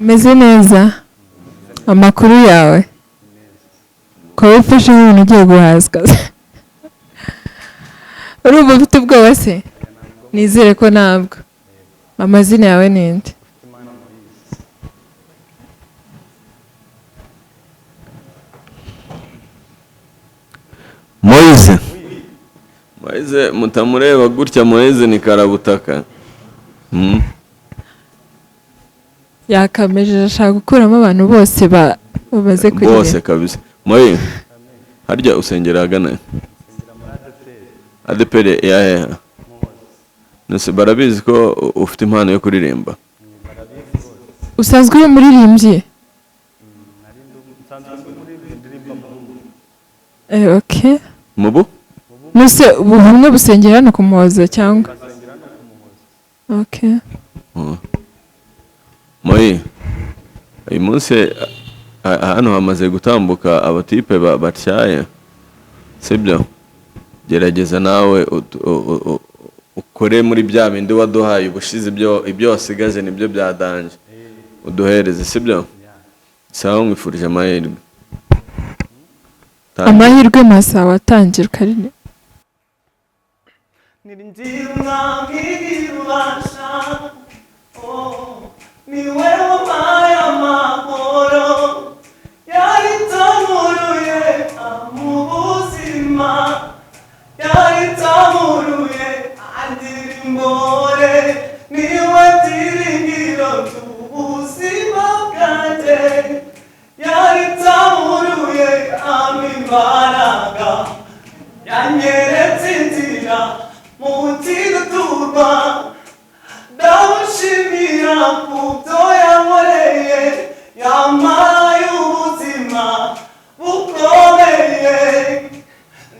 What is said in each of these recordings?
Meze neza amakuru yawe ko wifashe nk'umuntu ugiye guhazwa urumva ufite ubwoba se nizere ko ntabwo amazina yawe ninde Moise mutamureba gutya Moise ni karabutaka yakameje ashaka gukuramo abantu bose bamaze kugera bose kabisa Moise harya usengera agana ADPR ya nose barabizi ko ufite impano yo kuririmba usanzwe uri muririmbyi okay mubu nose ubumwe busengera hano ku Muhoza cyangwa okay Moise uyu munsi hano hamaze gutambuka abatipe batyaye sibyo gerageza nawe ukore muri bya bindi waduhaye ubushize ibyo wasigaje nibyo byadanje uduhereze sibyo sawa mwifurije amahirwe masa watangira karine ni wewe maya mahoro yaritamuruye amubuzima yaritamuruye andirimbore niwe diringiro tubuzima bwanje yaritamuruye amibaraga yanyeretse inzira mutima turba ndamushimira kubyo yankoreye yampaye ubuzima bukomeye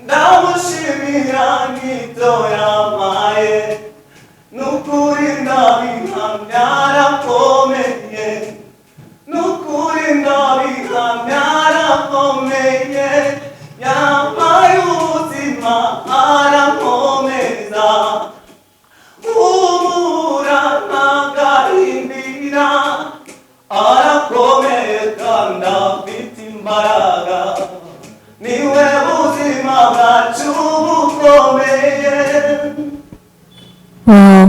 ndamushimira n'ibyo yampaye n'ukuri ndabihamya arakomeye n'ukuri ndabihamya arakomeye yampaye ubuzima arakomeza umura ntagarindira arakomeye kandi afite imbaraga niwe buzima bwacu bukomeye. Wow,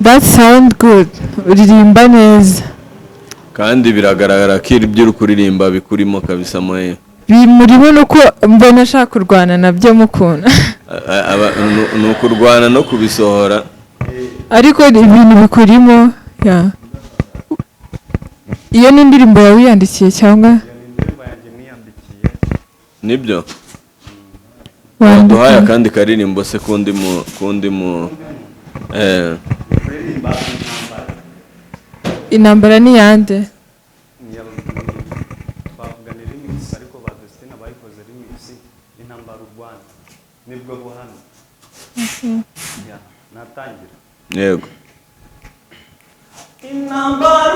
that sound good. Uririmba neza kandi biragaragara ko ibyo uri kuririmba bikurimo kabisa Moise bimurimo nuko mbona ashaka kurwana nabyo mukunda no kurwana no kubisohora ariko ibintu bikurimo ya iyo ni indirimbo yawe wiyandikiye cyangwa nibyo waduhaye kandi karirimbo se kundi mu intambara ni yande nibwo buhana natangira yego intambara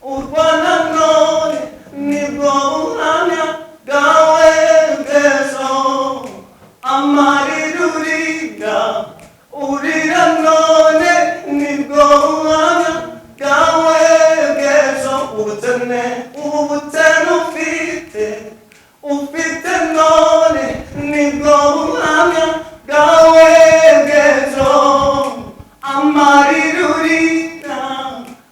urwana none nibwo buhana bwawe bw'ejo amarira urira none nibwo buhana bwawe bw'ejo ubutene ufite none nibwo buhamya bwawe bw'ejo amarira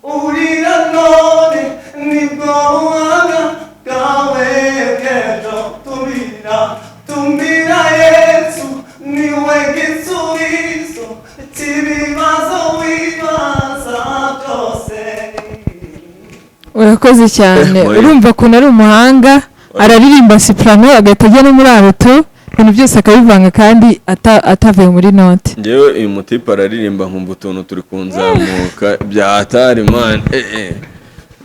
urira none nibwo buhamya bwawe bw'ejo tumira Yesu niwe gisubizo cy'ibibazo wibaza byose. urakoze cyane urumva ukuntu ari umuhanga araririmba soprano agahita ajya no muri alto ibintu byose akabivanga kandi atavuye muri note ngewe uyu mutipe araririmba nkumva utuntu turi kunzamuka bya atari man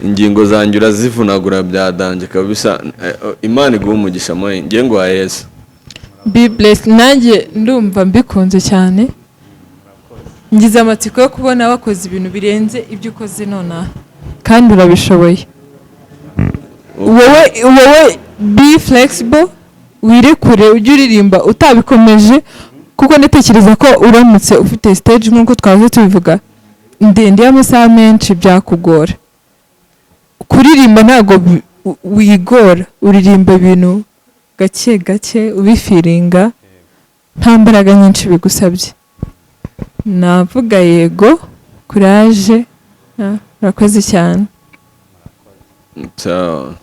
ingingo zanjye urazivunagura byadanje kabisa Imana iguha umugisha Moise ngiye ngo Yesu be blessed nanjye ndumva mbikunze cyane ngize amatsiko yo kubona wakoze ibintu birenze ibyo ukoze nona kandi urabishoboye wowe be flexible wirekure ujye uririmba utabikomeje kuko ndatekereza ko uramutse ufite stage nk'uko twavuze tubivuga ndende y'amasaha menshi byakugora. Kuririmba ntabwo wigora, uririmba ibintu gake gake ubifiringa, nta mbaraga nyinshi bigusabye. Navuga yego, courage, urakoze cyane. Ciao.